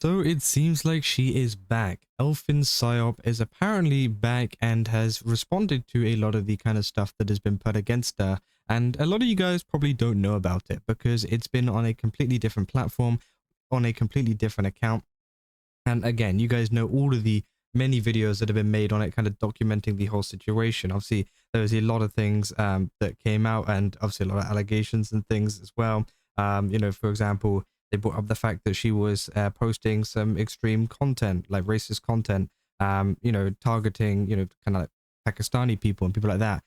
So it seems like she is back. ElfinPsyop is apparently back and has responded to a lot of the kind of stuff that has been put against her. And a lot of you guys probably don't know about it because it's been on a completely different platform, on a completely different account. And again, you guys know all of the many videos that have been made on it, kind of documenting the whole situation. Obviously, there was a lot of things that came out, and obviously a lot of allegations and things as well. For example, they brought up the fact that she was posting some extreme content, like racist content, targeting, kind of like Pakistani people and people like that.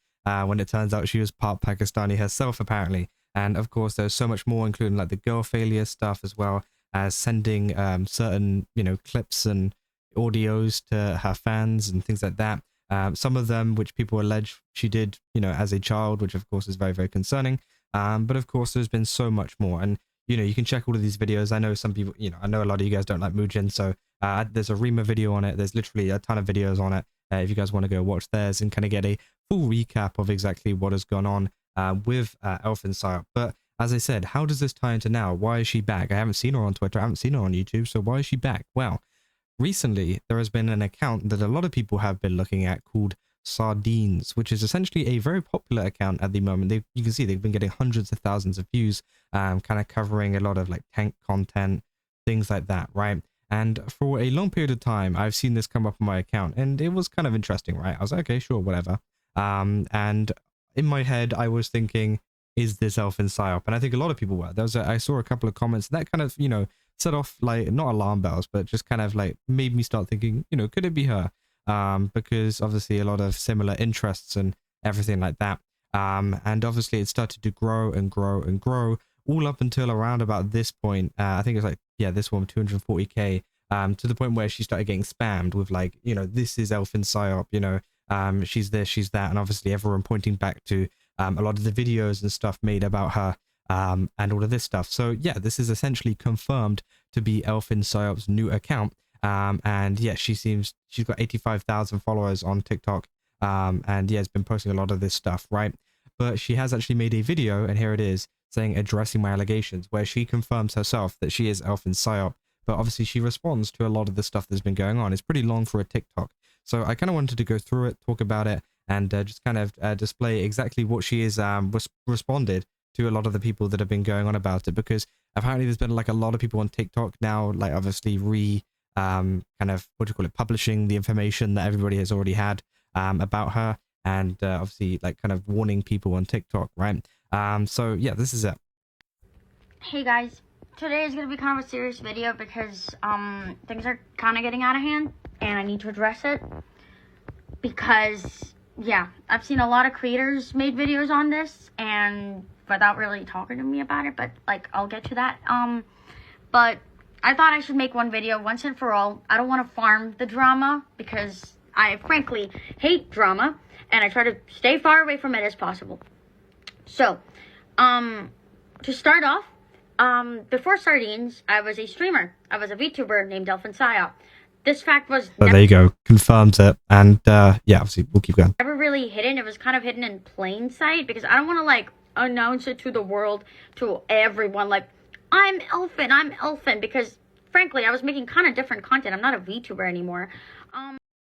When it turns out she was part Pakistani herself, apparently. And of course, there's so much more, including like the girl failure stuff as well as sending certain clips and audios to her fans and things like that. Some of them which people allege she did as a child, which of course is very, very concerning. But of course there's been so much more, and you can check all of these videos. I know some people, I know a lot of you guys don't like Mujin, so there's a Rima video on it. There's literally a ton of videos on it if you guys want to go watch theirs and kind of get a full recap of exactly what has gone on with ElfinPsyop. But as I said, how does this tie into now? Why is she back? I haven't seen her on Twitter. I haven't seen her on YouTube. So why is she back? Well, recently there has been an account that a lot of people have been looking at called Sardines, which is essentially a very popular account at the moment. You can see they've been getting hundreds of thousands of views, kind of covering a lot of like tank content, things like that, right? And for a long period of time, I've seen this come up on my account, and it was kind of interesting, right? I was like, okay, sure, whatever. And in my head, I was thinking, is this ElfinPsyop? And I think a lot of people were. I saw a couple of comments that kind of, set off like not alarm bells, but just kind of like made me start thinking, could it be her? Because obviously a lot of similar interests and everything like that. And obviously it started to grow and grow and grow all up until around about this point. I think it's like, yeah, this one, 240k, to the point where she started getting spammed with like, this is ElfinPsyop, she's this, she's that. And obviously everyone pointing back to a lot of the videos and stuff made about her, and all of this stuff. So yeah, this is essentially confirmed to be ElfinPsyop's new account. And yeah, she's got 85,000 followers on TikTok. And yeah, has been posting a lot of this stuff, right? But she has actually made a video, and here it is, saying addressing my allegations, where she confirms herself that she is ElfinPsyop. But obviously she responds to a lot of the stuff that's been going on. It's pretty long for a TikTok. So I kind of wanted to go through it, talk about it, and just kind of display exactly what she is responded to a lot of the people that have been going on about it, because apparently there's been like a lot of people on TikTok now, like obviously kind of, what do you call it, publishing the information that everybody has already had about her, and obviously like kind of warning people on TikTok, right? So yeah, this is it. Hey guys, today is going to be kind of a serious video because things are kind of getting out of hand and I need to address it because yeah, I've seen a lot of creators made videos on this and without really talking to me about it, but like I'll get to that. But I thought I should make one video once and for all. I don't want to farm the drama because I frankly hate drama and I try to stay far away from it as possible. So, to start off, before Sardines, I was a streamer. I was a VTuber named ElfinPsyop. This fact was So there you go, confirms it, and yeah, obviously we'll keep going. never really hidden. It was kind of hidden in plain sight because I don't want to like announce it to the world, to everyone, like I'm Elfin, because frankly I was making kind of different content. I'm not a VTuber anymore.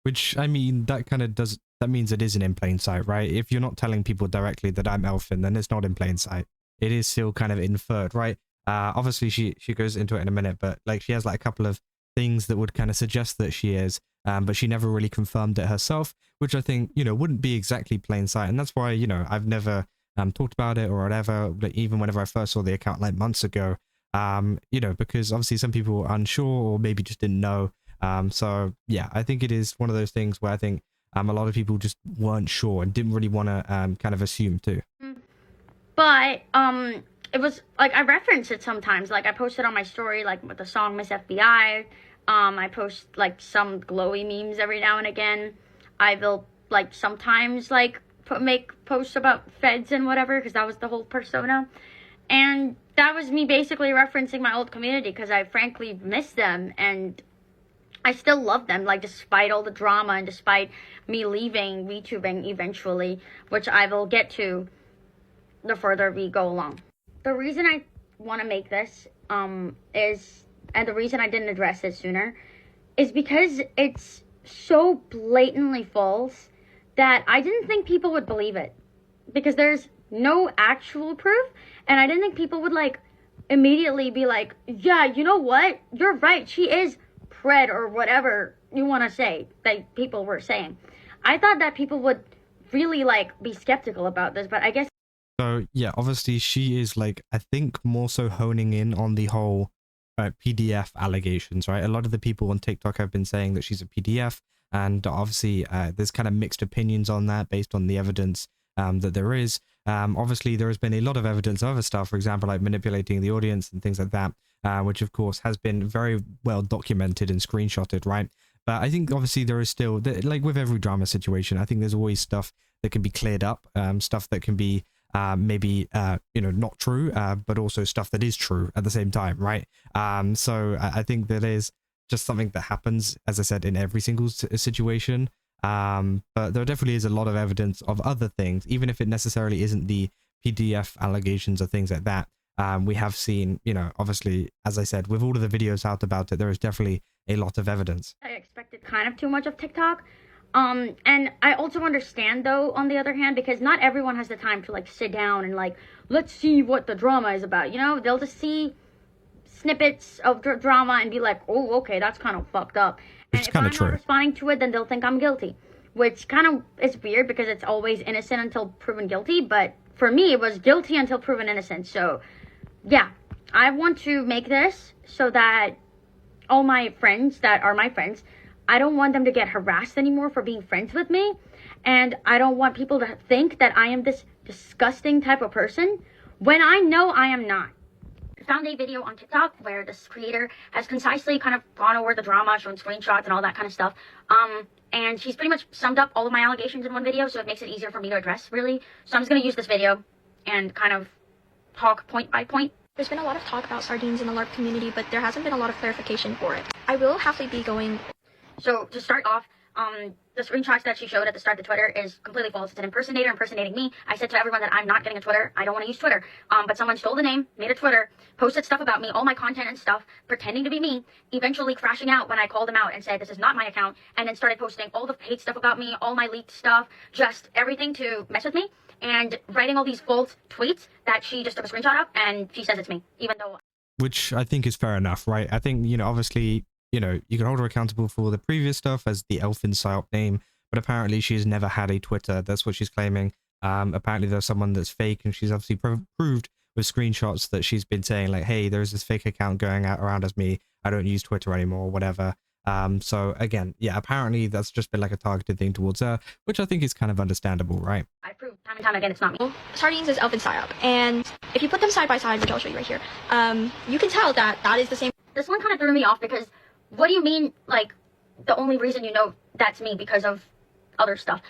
Which, I mean, that means it isn't in plain sight, right? If you're not telling people directly that I'm Elfin, then it's not in plain sight. It is still kind of inferred, right? Obviously she goes into it in a minute, but like she has like a couple of things that would kind of suggest that she is, but she never really confirmed it herself, which I think, wouldn't be exactly plain sight. And that's why, I've never talked about it or whatever, like, even whenever I first saw the account like months ago, because obviously some people were unsure or maybe just didn't know. So yeah, I think it is one of those things where I think a lot of people just weren't sure and didn't really want to kind of assume too. But it was like I reference it sometimes. Like I post it on my story, like with the song Miss FBI. I post like some glowy memes every now and again. I will like sometimes like make posts about feds and whatever, because that was the whole persona. And that was me basically referencing my old community because I frankly miss them and I still love them, like despite all the drama and despite me leaving VTubing eventually, which I will get to the further we go along. The reason I want to make this is and the reason I didn't address it sooner is because it's so blatantly false that I didn't think people would believe it. Because there's no actual proof, and I didn't think people would like immediately be like, yeah, you know what? You're right. She is pred or whatever you want to say that people were saying. I thought that people would really like be skeptical about this, but I guess. So yeah, obviously she is like, I think more so honing in on the whole PDF allegations, right? A lot of the people on TikTok have been saying that she's a PDF, and obviously there's kind of mixed opinions on that based on the evidence that there is. Obviously there has been a lot of evidence of other stuff, for example, like manipulating the audience and things like that, which of course has been very well documented and screenshotted, right? But I think obviously there is still, like with every drama situation, I think there's always stuff that can be cleared up, stuff that can be maybe you know, not true, but also stuff that is true at the same time, right? So I think that is just something that happens, as I said, in every single situation. But there definitely is a lot of evidence of other things, even if it necessarily isn't the PDF allegations or things like that. We have seen, you know, obviously, as I said, with all of the videos out about it, there is definitely a lot of evidence. I expected kind of too much of TikTok. And I also understand, though, on the other hand, because not everyone has the time to, like, sit down and, like, let's see what the drama is about, you know? They'll just see snippets of drama and be like, oh, okay, that's kind of fucked up. And if I'm not responding to it, then they'll think I'm guilty, which kind of is weird because it's always innocent until proven guilty. But for me, it was guilty until proven innocent. So, yeah, I want to make this so that all my friends that are my friends, I don't want them to get harassed anymore for being friends with me. And I don't want people to think that I am this disgusting type of person when I know I am not. I found a video on TikTok where this creator has concisely kind of gone over the drama, showing screenshots and all that kind of stuff. And she's pretty much summed up all of my allegations in one video, so it makes it easier for me to address, really. So I'm just going to use this video and kind of talk point by point. There's been a lot of talk about sardines in the LARP community, but there hasn't been a lot of clarification for it. I will happily be going. So to start off, the screenshots that she showed at the start of the Twitter is completely false. It's an impersonator impersonating me. I said to everyone that I'm not getting a Twitter. I don't want to use Twitter. But someone stole the name, made a Twitter, posted stuff about me, all my content and stuff, pretending to be me, eventually crashing out when I called them out and said this is not my account, and then started posting all the hate stuff about me, all my leaked stuff, just everything to mess with me, and writing all these false tweets that she just took a screenshot of, and she says it's me, even though... Which I think is fair enough, right? I think, you know, obviously, you know, you can hold her accountable for the previous stuff as the ElfinPsyop name, but apparently she's never had a Twitter. That's what she's claiming. Apparently there's someone that's fake, and she's obviously proved with screenshots that she's been saying like, hey, there's this fake account going out around as me. I don't use Twitter anymore, whatever. So again, yeah, apparently that's just been like a targeted thing towards her, which I think is kind of understandable, right? I proved time and time again it's not me. Sardines is ElfinPsyop, and if you put them side by side, which I'll show you right here, you can tell that that is the same. This one kind of threw me off because what do you mean, like, the only reason you know that's me because of other stuff?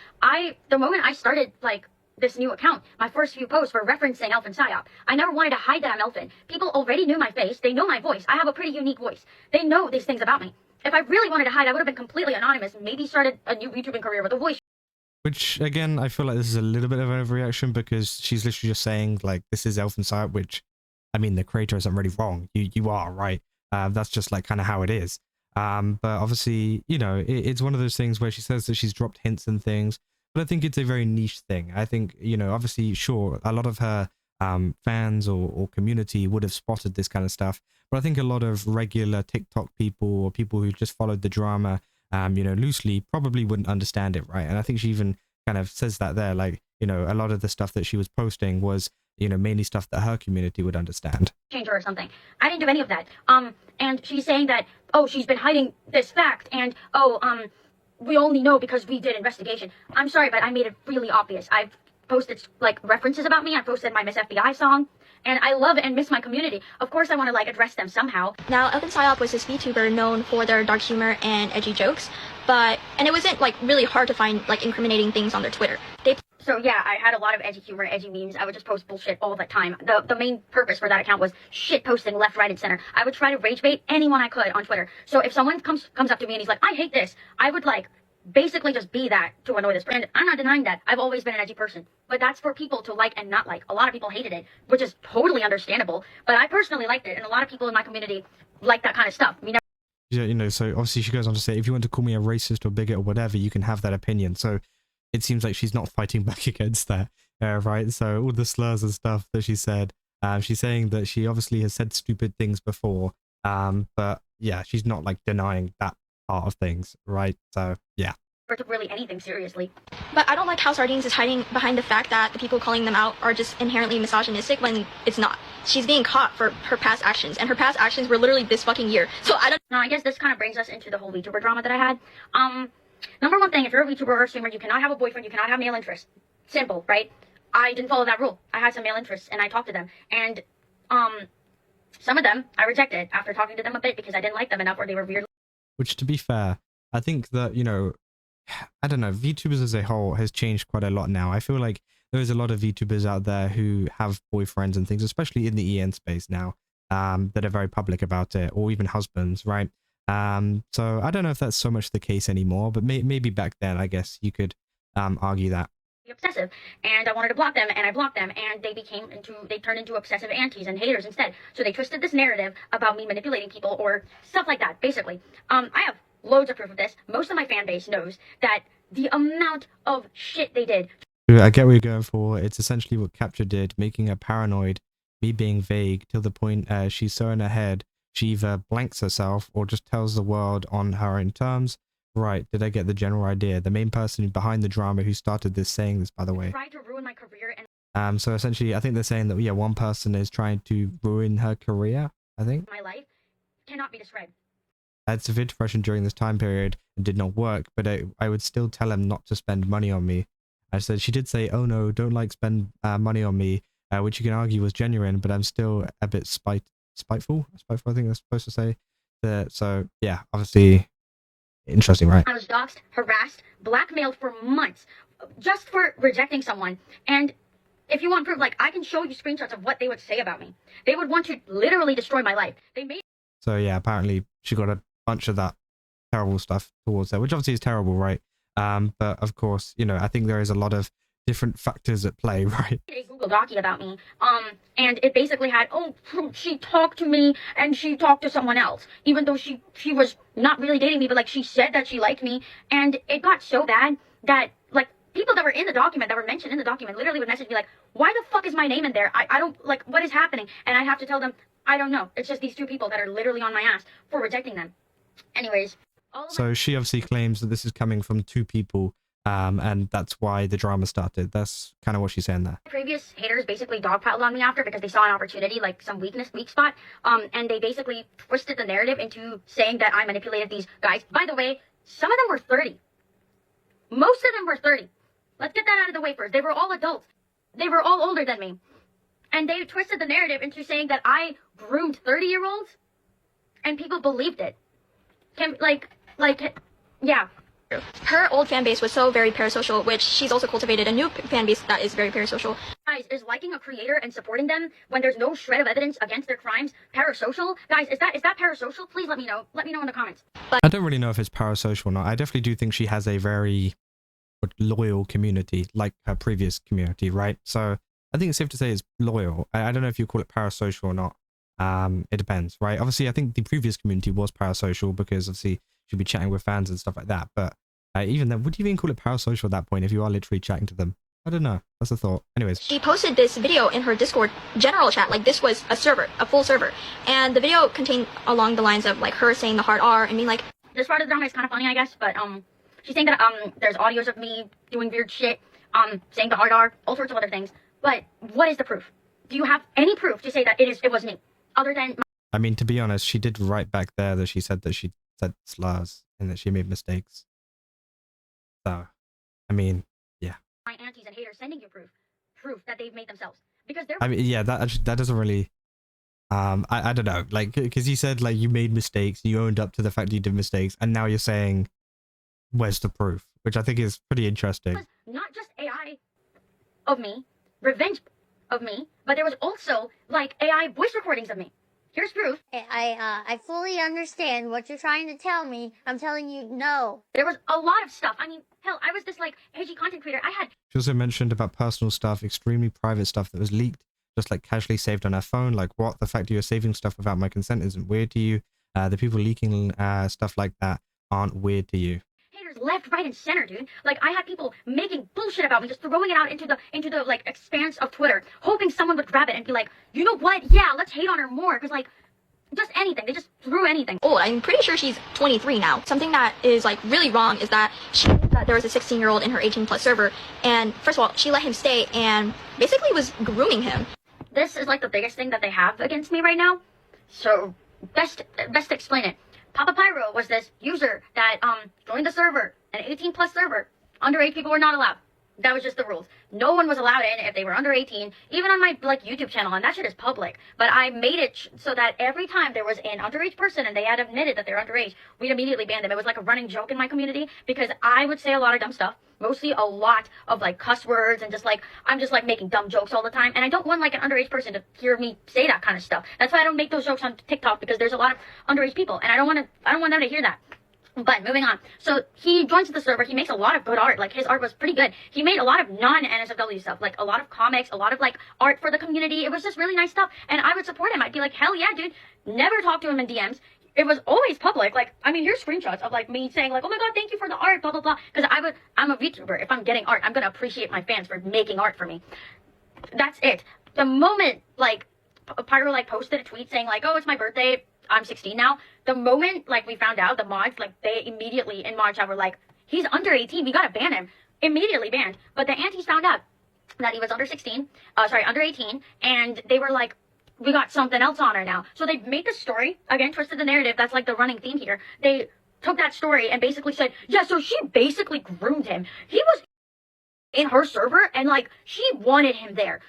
The moment I started, like, this new account, my first few posts were referencing ElfinPsyop. I never wanted to hide that I'm Elfin. People already knew my face. They know my voice. I have a pretty unique voice. They know these things about me. If I really wanted to hide, I would have been completely anonymous and maybe started a new YouTubing career with a voice. Which, again, I feel like this is a little bit of an overreaction because she's literally just saying, like, this is ElfinPsyop, which, I mean, the creator isn't really wrong. You are, right? That's just, like, kind of how it is. But obviously, you know, it's one of those things where she says that she's dropped hints and things, but I think it's a very niche thing. I think, you know, obviously, sure, a lot of her fans or community would have spotted this kind of stuff, but I think a lot of regular TikTok people or people who just followed the drama, you know, loosely probably wouldn't understand it, right? And I think she even kind of says that there, like, you know, a lot of the stuff that she was posting was, you know, mainly stuff that her community would understand. Change her or something. I didn't do any of that. And she's saying that, oh, she's been hiding this fact, and, oh, we only know because we did investigation. I'm sorry, but I made it really obvious. I've posted, like, references about me. I posted my Miss FBI song, and I love and miss my community. Of course, I want to, like, address them somehow. Now, ElfinPsyop was this VTuber known for their dark humor and edgy jokes, and it wasn't, like, really hard to find, like, incriminating things on their Twitter. So yeah, I had a lot of edgy humor, edgy memes. I would just post bullshit all the time. The main purpose for that account was shit posting left, right, and center. I would try to rage bait anyone I could on Twitter. So if someone comes up to me and he's like, I hate this, I would, like, basically just be that to annoy this person. And I'm not denying that. I've always been an edgy person. But that's for people to like and not like. A lot of people hated it, which is totally understandable. But I personally liked it. And a lot of people in my community like that kind of stuff. We never. Yeah, you know, so obviously she goes on to say, if you want to call me a racist or bigot or whatever, you can have that opinion. So it seems like she's not fighting back against that, right? So all the slurs and stuff that she said, she's saying that she obviously has said stupid things before, but yeah, she's not like denying that part of things, right? So yeah. Took really anything seriously. But I don't like how Sardines is hiding behind the fact that the people calling them out are just inherently misogynistic when it's not. She's being caught for her past actions, and her past actions were literally this fucking year. So I don't. No, I guess this kind of brings us into the whole VTuber drama that I had. Number one thing, if you're a VTuber or a streamer, you cannot have a boyfriend, you cannot have male interests. Simple, right? I didn't follow that rule. I had some male interests, and I talked to them. And, some of them I rejected after talking to them a bit because I didn't like them enough or they were weird. Which, to be fair, I think that, you know, I don't know, VTubers as a whole has changed quite a lot now. I feel like there's a lot of VTubers out there who have boyfriends and things, especially in the EN space now, that are very public about it, or even husbands, right? So I don't know if that's so much the case anymore, but maybe back then, I guess you could argue that. Obsessive, and I wanted to block them, and I blocked them, and they turned into obsessive antis and haters instead. So they twisted this narrative about me manipulating people or stuff like that, basically. I have loads of proof of this. Most of my fan base knows that the amount of shit they did. I get what you're going for. It's essentially what Capture did, making her paranoid, me being vague, till the point she's so in her head, she either blanks herself or just tells the world on her own terms. Right, did I get the general idea? The main person behind the drama who started this saying this, by the way. Tried to ruin my career and so essentially, I think they're saying that, yeah, one person is trying to ruin her career, I think. My life cannot be described. I had severe depression during this time period and did not work, but I would still tell him not to spend money on me. I said, she did say, oh no, don't like spend money on me, which you can argue was genuine, but I'm still a bit spiteful, I think that's supposed to say. So yeah, obviously interesting, right? I was doxxed, harassed, blackmailed for months just for rejecting someone. And if you want proof, like, I can show you screenshots of what they would say about me. They would want to literally destroy my life. So yeah, apparently she got a bunch of that terrible stuff towards her, which obviously is terrible, right? But of course, you know, I think there is a lot of different factors at play, right? A Google Docie about me, and it basically had, oh, she talked to me and she talked to someone else, even though she was not really dating me, but like she said that she liked me, and it got so bad that like people that were in the document, that were mentioned in the document, literally would message me like, why the fuck is my name in there? I don't, like, what is happening? And I have to tell them, I don't know. It's just these two people that are literally on my ass for rejecting them. Anyways. So she obviously claims that this is coming from two people, and that's why the drama started. That's kind of what she's saying there. Previous haters basically dogpiled on me after because they saw an opportunity, like some weak spot, and they basically twisted the narrative into saying that I manipulated these guys. By the way, some of them were 30. Most of them were 30. Let's get that out of the way first. They were all adults. They were all older than me. And they twisted the narrative into saying that I groomed 30-year-olds, and people believed it. Yeah. Her old fan base was so very parasocial, which she's also cultivated a new fan base that is very parasocial. Guys, is liking a creator and supporting them when there's no shred of evidence against their crimes parasocial? Guys, is that parasocial? Please let me know. Let me know in the comments. But I don't really know if it's parasocial or not. I definitely do think she has a very loyal community, like her previous community, right? So I think it's safe to say it's loyal. I don't know if you call it parasocial or not. It depends, right? Obviously, I think the previous community was parasocial because obviously she'd be chatting with fans and stuff like that. But even then, would you even call it parasocial at that point if you are literally chatting to them? I don't know. That's a thought. Anyways. She posted this video in her Discord general chat, like this was a server, a full server. And the video contained along the lines of like her saying the hard R and being like, this part of the drama is kind of funny, I guess, but she's saying that there's audios of me doing weird shit, saying the hard R, all sorts of other things. But what is the proof? Do you have any proof to say that it was me? Other than I mean, to be honest, she did write back there that she said that she said slurs and that she made mistakes. So, I mean, yeah. My aunties and haters sending you proof that they've made themselves because they're. I mean, yeah, that doesn't really. I don't know, like, because you said like you made mistakes, you owned up to the fact that you did mistakes, and now you're saying, where's the proof? Which I think is pretty interesting. Not just AI of me, revenge of me, but there was also like AI voice recordings of me. Here's proof. I fully understand what you're trying to tell me. I'm telling you, no. There was a lot of stuff. I mean, hell, I was this like edgy content creator. She also mentioned about personal stuff, extremely private stuff that was leaked just like casually saved on her phone. Like, what? The fact that you're saving stuff without my consent isn't weird to you. The people leaking stuff like that aren't weird to you. Haters left, right, and center, dude. Like, I had people making bullshit about me, just throwing it out into the like expanse of Twitter, hoping someone would grab it and be like, you know what? Yeah, let's hate on her more, because like, just anything. They just threw anything. Old. I'm pretty sure she's 23 now. Something that is like really wrong is that she knew that there was a 16-year-old in her 18+ server, and first of all, she let him stay and basically was grooming him. This is like the biggest thing that they have against me right now. So best to explain it. Papa Pyro was this user that joined the server, an 18+ server. Underage people were not allowed. That was just the rules. No one was allowed in if they were under 18, even on my like YouTube channel, and that shit is public. But I made it so that every time there was an underage person and they had admitted that they're underage, we'd immediately ban them. It was like a running joke in my community because I would say a lot of dumb stuff, mostly a lot of like cuss words and just like I'm just like making dumb jokes all the time, and I don't want like an underage person to hear me say that kind of stuff. That's why I don't make those jokes on TikTok, because there's a lot of underage people, and I don't want them to hear that. But moving on. So he joins the server. He makes a lot of good art. Like, his art was pretty good. He made a lot of non-NSFW stuff, like a lot of comics, a lot of like art for the community. It was just really nice stuff. And I would support him. I'd be like, hell yeah, dude. Never talk to him in DMs. It was always public. Like, I mean, here's screenshots of like me saying like, oh my god, thank you for the art, blah, blah, blah. Because I'm a VTuber. If I'm getting art, I'm going to appreciate my fans for making art for me. That's it. The moment like Pyro like posted a tweet saying like, oh, it's my birthday, I'm 16 now. The moment like we found out, the mods, like they immediately in March were like, he's under 18, we gotta ban him. Immediately banned. But the aunties found out that he was under 18, and they were like, we got something else on her now. So they made this story, again, twisted the narrative, that's like the running theme here. They took that story and basically said, yeah, so she basically groomed him. He was in her server and like she wanted him there.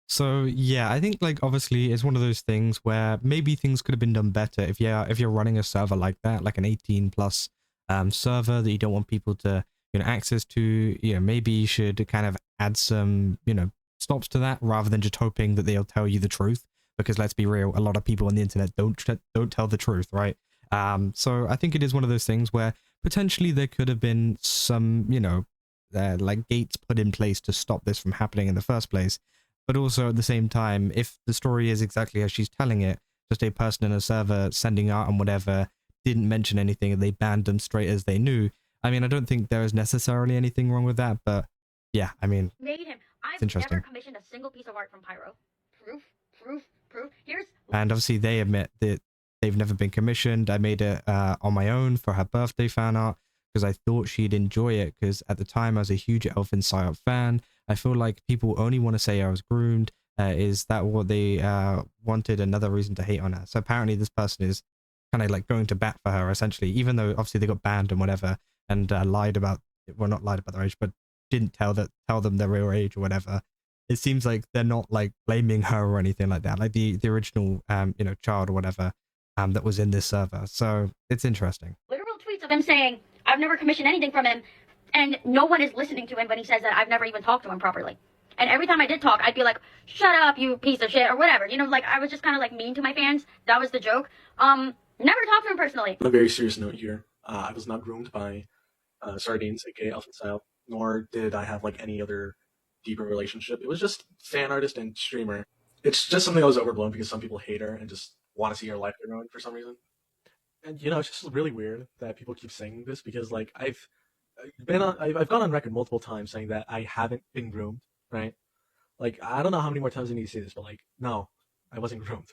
So yeah, I think like obviously it's one of those things where maybe things could have been done better if you're running a server like that, like an 18+ server that you don't want people to access to. Maybe you should kind of add some stops to that rather than just hoping that they'll tell you the truth, because let's be real, a lot of people on the internet don't tell the truth, right? So I think it is one of those things where potentially there could have been some like gates put in place to stop this from happening in the first place. But also at the same time, if the story is exactly as she's telling it, just a person in a server sending art and whatever didn't mention anything and they banned them straight as they knew. I mean, I don't think there is necessarily anything wrong with that, but yeah, I mean, made him. I've interesting. never commissioned a single piece of art from Pyro. Proof. Here's. And obviously they admit that they've never been commissioned. I made it on my own for her birthday fan art because I thought she'd enjoy it, because at the time I was a huge ElfinPsyop fan. I feel like people only want to say I was groomed. Is that what they wanted? Another reason to hate on her. So apparently this person is kind of like going to bat for her, essentially, even though obviously they got banned and whatever, and lied about, well, not lied about their age, but didn't tell them their real age or whatever. It seems like they're not like blaming her or anything like that, like the original child or whatever that was in this server. So it's interesting. Literal tweets of him saying, I've never commissioned anything from him. And no one is listening to him when he says that I've never even talked to him properly. And every time I did talk, I'd be like, shut up, you piece of shit, or whatever. Like, I was just kind of like mean to my fans. That was the joke. Never talked to him personally. On a very serious note here, I was not groomed by Sardines, aka ElfinPsyop, nor did I have like any other deeper relationship. It was just fan artist and streamer. It's just something that was overblown because some people hate her and just want to see her life get ruined for some reason. And it's just really weird that people keep saying this, because like I've gone on record multiple times saying that I haven't been groomed, right? Like, I don't know how many more times I need to say this, but like, no, I wasn't groomed.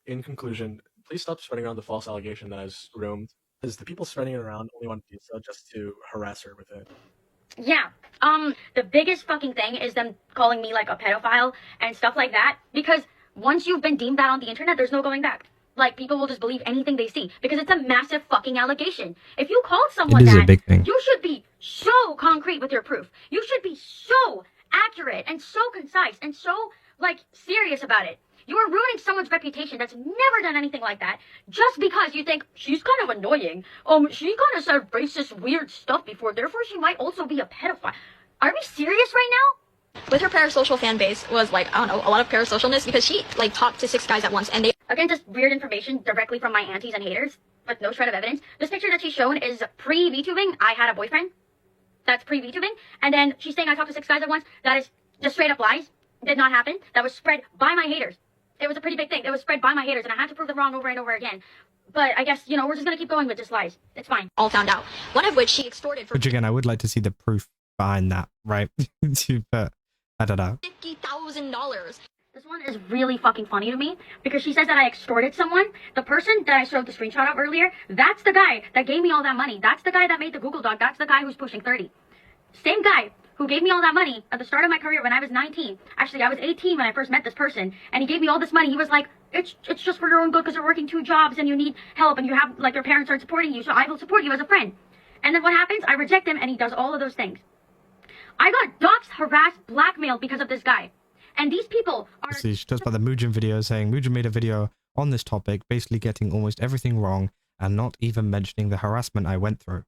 In conclusion, please stop spreading around the false allegation that I was groomed, because the people spreading it around only want to do so just to harass her with it. Yeah. The biggest fucking thing is them calling me like a pedophile and stuff like that, because once you've been deemed that on the internet, there's no going back. Like, people will just believe anything they see because it's a massive fucking allegation. If you called someone that, a big thing. You should be so concrete with your proof. You should be so accurate and so concise and so, like, serious about it. You are ruining someone's reputation that's never done anything like that just because you think she's kind of annoying. She kind of said racist, weird stuff before, therefore she might also be a pedophile. Are we serious right now? With her parasocial fan base was like, I don't know, a lot of parasocialness, because she like talked to 6 guys at once, and they again, just weird information directly from my aunties and haters with no shred of evidence. This picture that she's shown is pre-VTubing. I had a boyfriend. That's pre-VTubing. And then she's saying I talked to 6 guys at once. That is just straight up lies. did not happen. That was spread by my haters. It was a pretty big thing. It was spread by my haters, and I had to prove them wrong over and over again. But I guess, we're just gonna keep going with just lies. It's fine. All found out. One of which she extorted for Which again, I would like to see the proof behind that, right? But I don't know. $50,000. This one is really fucking funny to me because she says that I extorted someone. The person that I showed the screenshot of earlier, that's the guy that gave me all that money. That's the guy that made the Google Doc. That's the guy who's pushing 30. Same guy who gave me all that money at the start of my career when I was 19. Actually, I was 18 when I first met this person, and he gave me all this money. He was like, it's just for your own good because you're working 2 jobs and you need help and you have, like, your parents aren't supporting you, so I will support you as a friend. And then what happens? I reject him and he does all of those things. I got doxxed, harassed, blackmailed because of this guy. And these people are... See, she talks about the Muujin video, saying Muujin made a video on this topic, basically getting almost everything wrong and not even mentioning the harassment I went through.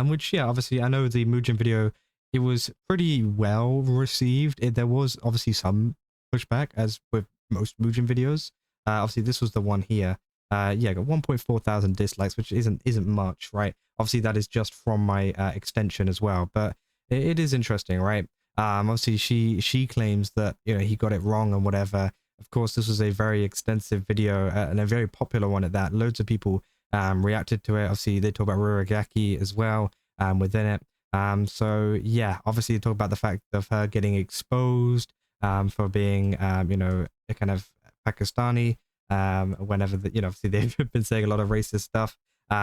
Which, yeah, obviously, I know the Muujin video, it was pretty well received. There was obviously some pushback, as with most Muujin videos. Obviously, this was the one here. Yeah, got 1.4 thousand dislikes, which isn't much, right? Obviously, that is just from my extension as well, but it is interesting, right? Obviously, she claims that he got it wrong and whatever. Of course, this was a very extensive video and a very popular one at that. Loads of people reacted to it. Obviously, they talk about Ruragaki as well within it. So yeah, obviously, they talk about the fact of her getting exposed for being a kind of Pakistani. Whenever obviously they've been saying a lot of racist stuff,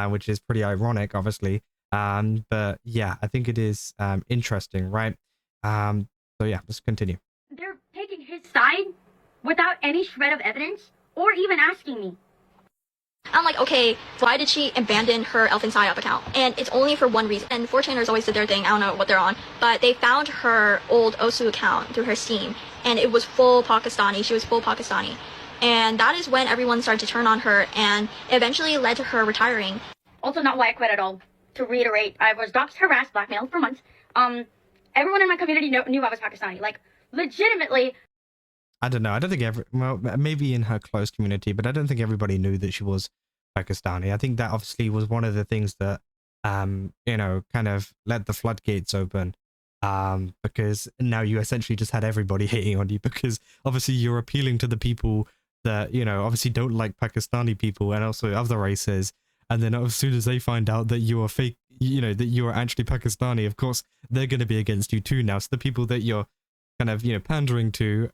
which is pretty ironic, obviously. But yeah, I think it is interesting, right? So yeah, let's continue. They're taking his side without any shred of evidence or even asking me. I'm like, okay, why did she abandon her ElfinPsyop account? And it's only for one reason. And 4chaners always did their thing. I don't know what they're on. But they found her old Osu account through her Steam. And it was full Pakistani. She was full Pakistani. And that is when everyone started to turn on her. And it eventually led to her retiring. Also not why I quit at all. To reiterate, I was doxxed, harassed, blackmailed for months. Everyone in my community knew I was Pakistani. Like, legitimately. I don't know. I don't think well, maybe in her close community, but I don't think everybody knew that she was Pakistani. I think that obviously was one of the things that, kind of let the floodgates open. Because now you essentially just had everybody hating on you because obviously you're appealing to the people that, obviously don't like Pakistani people and also other races. And then as soon as they find out that you are fake, that you are actually Pakistani, of course, they're going to be against you too now. So the people that you're kind of, pandering to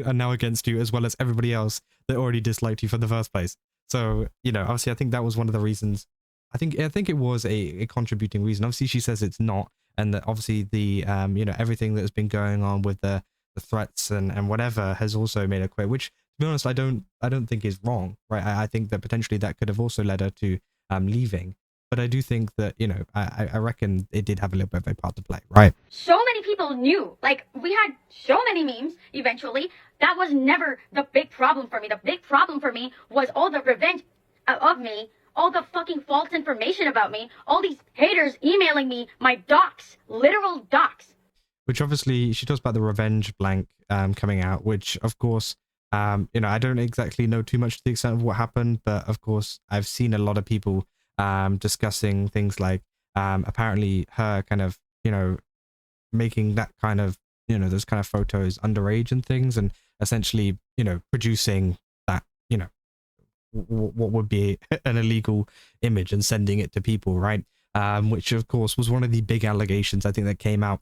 are now against you, as well as everybody else that already disliked you from the first place. So, obviously I think that was one of the reasons. I think it was a contributing reason. Obviously she says it's not. And that obviously the, everything that has been going on with the threats and whatever has also made her quit, which, to be honest, I don't think is wrong, right? I think that potentially that could have also led her to leaving. But I do think that, I reckon it did have a little bit of a part to play, right? So many people knew. Like, we had so many memes eventually. That was never the big problem for me. The big problem for me was all the revenge of me, all the fucking false information about me, all these haters emailing me my docs, literal docs. Which obviously, she talks about the revenge blank coming out, which of course, I don't exactly know too much to the extent of what happened, but of course, I've seen a lot of people discussing things like apparently her kind of, making that kind of, those kind of photos underage and things, and essentially, producing that, what would be an illegal image and sending it to people, right? Which of course was one of the big allegations I think that came out,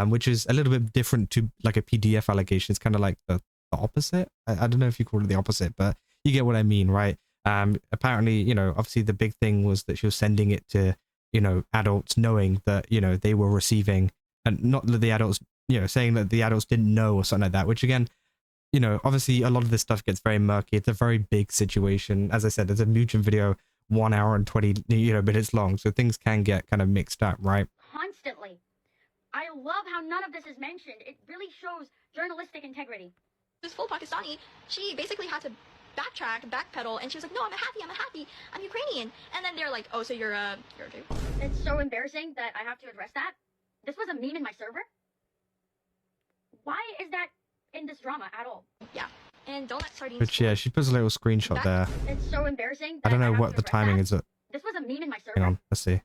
which is a little bit different to like a PDF allegation. It's kind of like the opposite. I don't know if you call it the opposite, but you get what I mean, right? Apparently, obviously the big thing was that she was sending it to, adults, knowing that, they were receiving, and not that the adults, saying that the adults didn't know or something like that, which again, obviously a lot of this stuff gets very murky. It's a very big situation. As I said, it's a Muujin video, 1 hour and 20, minutes long. So things can get kind of mixed up, right? Constantly. I love how none of this is mentioned. It really shows journalistic integrity. She was full Pakistani. She basically had to backpedal, and she was like, no, I'm happy, I'm Ukrainian. And then they're like, oh, so you're a Jew? It's so embarrassing that I have to address that. This was a meme in my server. Why is that in this drama at all? Yeah. And don't let sardines... Which, yeah, she puts a little screenshot there. It's so embarrassing I that don't know what the timing is. This was a meme in my server. Hang on, let's see.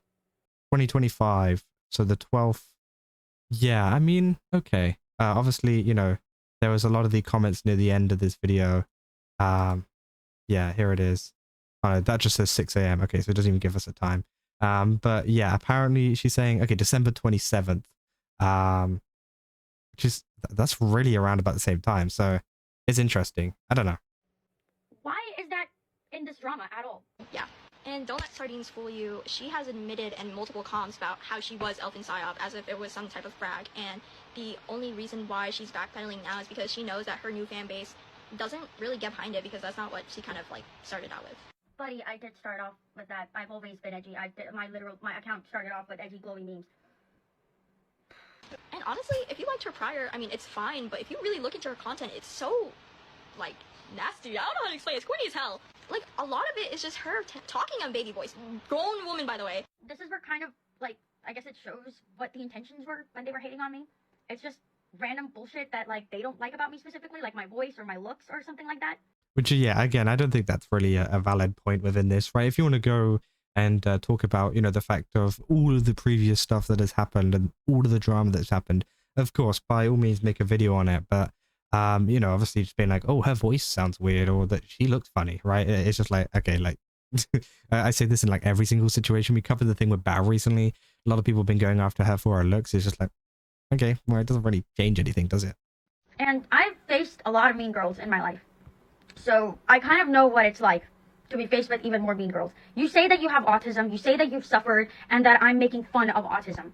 2025, so the 12th. Yeah, I mean, okay. obviously, you know, there was a lot of the comments near the end of this video. Yeah, here it is. Oh, that just says 6 a.m. Okay, so it doesn't even give us a time. But yeah, apparently she's saying, okay, December 27th. Which is, that's really around about the same time. So it's interesting. I don't know. Why is that in this drama at all? Yeah. And don't let sardines fool you. She has admitted in multiple comms about how she was ElfinPsyop as if it was some type of brag. And the only reason why she's backpedaling now is because she knows that her new fan base doesn't really get behind it, because that's not what she kind of like started out with. Buddy, I did start off with that. I've always been edgy. My account started off with edgy glowy memes. And honestly, if you liked her prior, I mean, it's fine, but if you really look into her content, it's so, like, nasty. I don't know how to explain it. It's corny as hell. Like, a lot of it is just her talking on baby voice. Grown woman, by the way. This is where kind of, like, I guess it shows what the intentions were when they were hating on me. It's just random bullshit that, like, they don't like about me specifically, like my voice or my looks or something like that. Which, yeah, again, I don't think that's really a valid point within this, right? If you want to go and talk about, you know, the fact of all of the previous stuff that has happened and all of the drama that's happened, of course, by all means, make a video on it. But, you know, obviously just being like, oh, her voice sounds weird or that she looks funny, right? It's just like, okay, like, I say this in like every single situation. We covered the thing with Bao recently. A lot of people have been going after her for her looks. It's just like, okay, well, it doesn't really change anything, does it? And I've faced a lot of mean girls in my life. So I kind of know what it's like to be faced with even more mean girls. You say that you have autism, you say that you've suffered, and that I'm making fun of autism.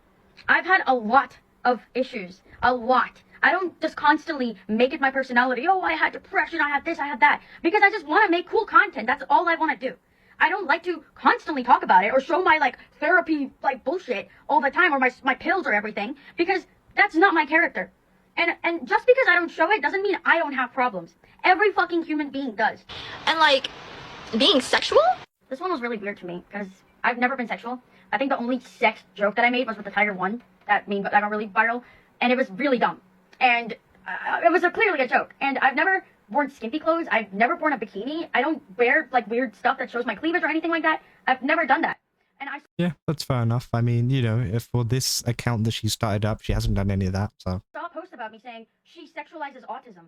I've had a lot of issues. A lot. I don't just constantly make it my personality. Oh, I had depression, I had this, I had that. Because I just want to make cool content. That's all I want to do. I don't like to constantly talk about it or show my, like, therapy, like, bullshit all the time or my pills or everything. Because that's not my character. And just because I don't show it doesn't mean I don't have problems. Every fucking human being does. And, like, being sexual? This one was really weird to me, because I've never been sexual. I think the only sex joke that I made was with the Tiger 1, that got really viral, and it was really dumb. And it was clearly a joke. And I've never worn skimpy clothes. I've never worn a bikini. I don't wear, like, weird stuff that shows my cleavage or anything like that. I've never done that. And yeah, that's fair enough. I mean, you know, if for this account that she started up, she hasn't done any of that, so. Saw a post about me saying she sexualizes autism.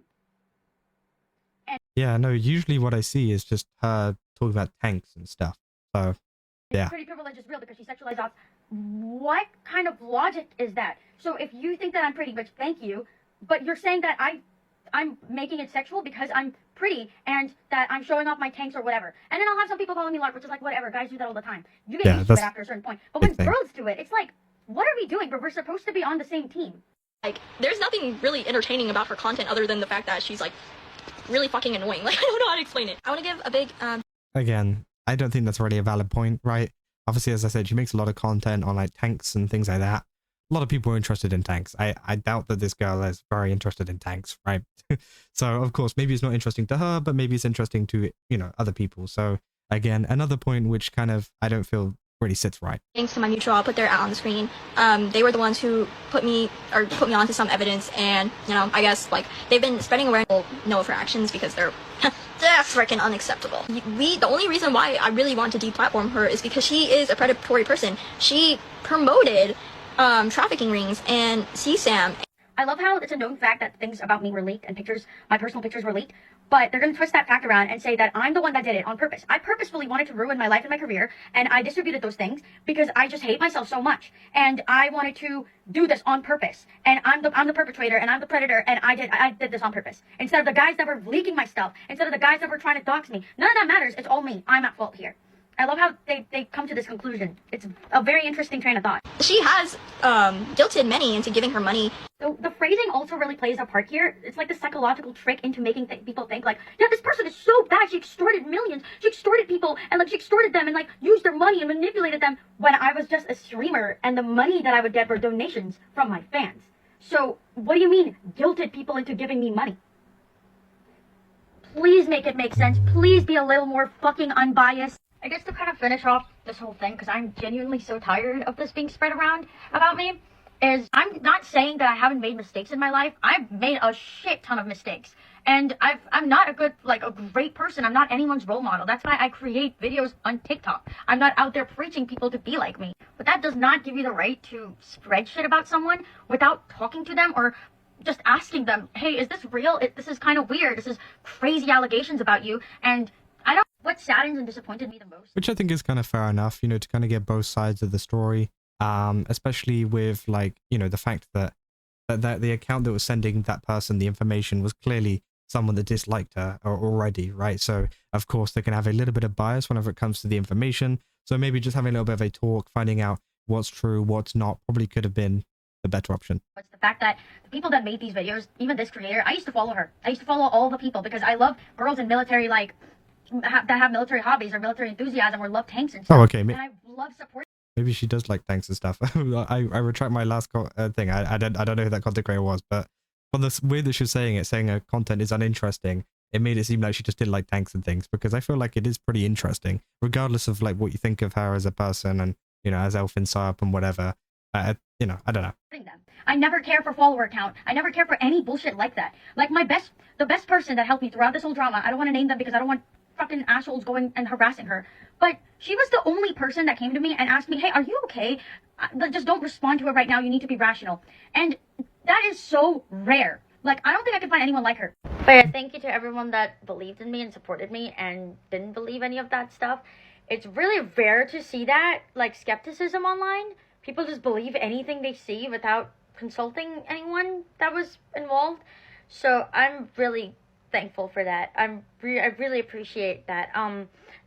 And yeah, no, usually what I see is just her talking about tanks and stuff. So, yeah. Pretty privilege is real because she sexualizes autism. What kind of logic is that? So if you think that I'm pretty, which thank you, but you're saying that I'm making it sexual because I'm pretty and that I'm showing off my tanks or whatever. And then I'll have some people calling me lark, which is like, whatever, guys do that all the time. You get used to it after a certain point. But when girls do it, it's like, what are we doing? But we're supposed to be on the same team. Like, there's nothing really entertaining about her content other than the fact that she's, like, really fucking annoying. Like, I don't know how to explain it. I want to give a big, Again, I don't think that's really a valid point, right? Obviously, as I said, she makes a lot of content on, like, tanks and things like that. A lot of people are interested in tanks. I doubt that this girl is very interested in tanks, right? So, of course, maybe it's not interesting to her, but maybe it's interesting to, you know, other people. So, again, another point which kind of, I don't feel really sits right. Thanks to my mutual, I'll put their ad on the screen. They were the ones who put me onto some evidence, and, you know, I guess, like, they've been spreading awareness. People know of her actions because they're freaking unacceptable. The only reason why I really want to deplatform her is because she is a predatory person. She promoted trafficking rings and CSAM. I love how it's a known fact that things about me were leaked and pictures, my personal pictures were leaked, but they're going to twist that fact around and say that I'm the one that did it on purpose. I purposefully wanted to ruin my life and my career, and I distributed those things because I just hate myself so much, and I wanted to do this on purpose, and I'm the perpetrator, and I'm the predator, and I did this on purpose. Instead of the guys that were leaking my stuff, instead of the guys that were trying to dox me, none of that matters. It's all me. I'm at fault here. I love how they come to this conclusion. It's a very interesting train of thought. She has guilted many into giving her money. So the phrasing also really plays a part here. It's like the psychological trick into making people think like, yeah, this person is so bad. She extorted millions. She extorted people and like she extorted them and like used their money and manipulated them when I was just a streamer and the money that I would get were donations from my fans. So what do you mean guilted people into giving me money? Please make it make sense. Please be a little more fucking unbiased. I guess to kind of finish off this whole thing, because I'm genuinely so tired of this being spread around about me, is I'm not saying that I haven't made mistakes in my life. I've made a shit ton of mistakes. And I'm not a great person. I'm not anyone's role model. That's why I create videos on TikTok. I'm not out there preaching people to be like me. But that does not give you the right to spread shit about someone without talking to them or just asking them, hey, is this real? This is kind of weird. This is crazy allegations about you. And I don't, what saddens and disappointed me the most. Which I think is kind of fair enough, you know, to kind of get both sides of the story. Especially with like, you know, the fact that the account that was sending that person the information was clearly someone that disliked her already, right? So of course they can have a little bit of bias whenever it comes to the information. So maybe just having a little bit of a talk, finding out what's true, what's not, probably could have been the better option. It's the fact that the people that made these videos, even this creator, I used to follow her. I used to follow all the people because I love girls in military, like that have military hobbies or military enthusiasm or love tanks and stuff. Oh, okay. And I love supporting. Maybe she does like tanks and stuff. I retract my last thing. I don't know who that content creator was, but from the way that she was saying it, saying her content is uninteresting, it made it seem like she just didn't like tanks and things, because I feel like it is pretty interesting, regardless of like what you think of her as a person and, you know, as ElfinPsyop and whatever. You know, I don't know. Them. I never care for follower count. I never care for any bullshit like that. Like the best person that helped me throughout this whole drama, I don't want to name them because I don't want fucking assholes going and harassing her. But she was the only person that came to me and asked me, hey, are you okay? Just don't respond to her right now. You need to be rational. And that is so rare. Like, I don't think I can find anyone like her. But yeah, thank you to everyone that believed in me and supported me and didn't believe any of that stuff. It's really rare to see that, like, skepticism online. People just believe anything they see without consulting anyone that was involved. So I'm really thankful for that. I really appreciate that.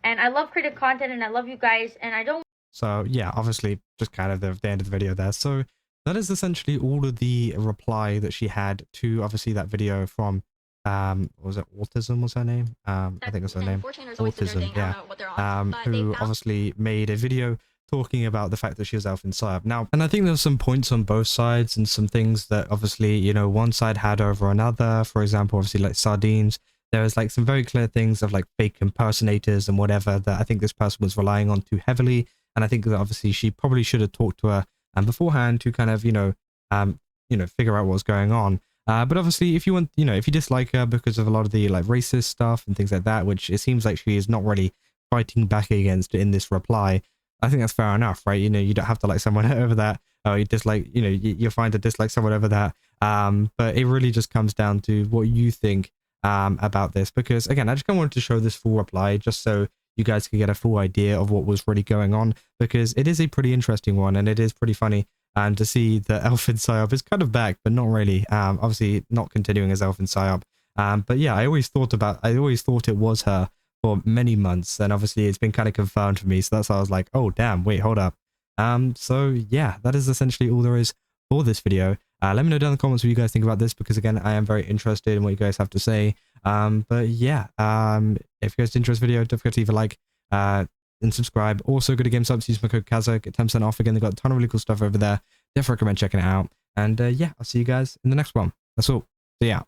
And I love creating content, and I love you guys, and I don't. So yeah, obviously just kind of the end of the video there. So that is essentially all of the reply that she had to obviously that video from what was it, Autism was her name? I think that's her name. Autism, yeah. Who obviously made a video talking about the fact that she was ElfinPsyop. Now, and I think there's some points on both sides and some things that obviously, you know, one side had over another. For example, obviously like sardines. There was like some very clear things of like fake impersonators and whatever that I think this person was relying on too heavily. And I think that obviously she probably should have talked to her beforehand to kind of, you know, figure out what's going on. But obviously if you want, you know, if you dislike her because of a lot of the like racist stuff and things like that, which it seems like she is not really fighting back against in this reply, I think that's fair enough, right? You know, you don't have to like someone over that. Oh, you dislike, you know, you're fine to dislike someone over that. But it really just comes down to what you think about this, because again, I just kind of wanted to show this full reply just so you guys can get a full idea of what was really going on, because it is a pretty interesting one and it is pretty funny. And to see that ElfinPsyop is kind of back, but not really. Obviously not continuing as ElfinPsyop. But yeah, I always thought it was her for many months, and obviously it's been kind of confirmed for me. So that's why I was like, oh damn, wait, hold up. So yeah, that is essentially all there is for this video. Let me know down in the comments what you guys think about this, because again, I am very interested in what you guys have to say. But yeah, if you guys enjoyed this video, don't forget to leave a like and subscribe. Also, go to GameStop, use my code Kazakh, get 10% off. Again, they've got a ton of really cool stuff over there. Definitely recommend checking it out. And yeah, I'll see you guys in the next one. That's all. See ya.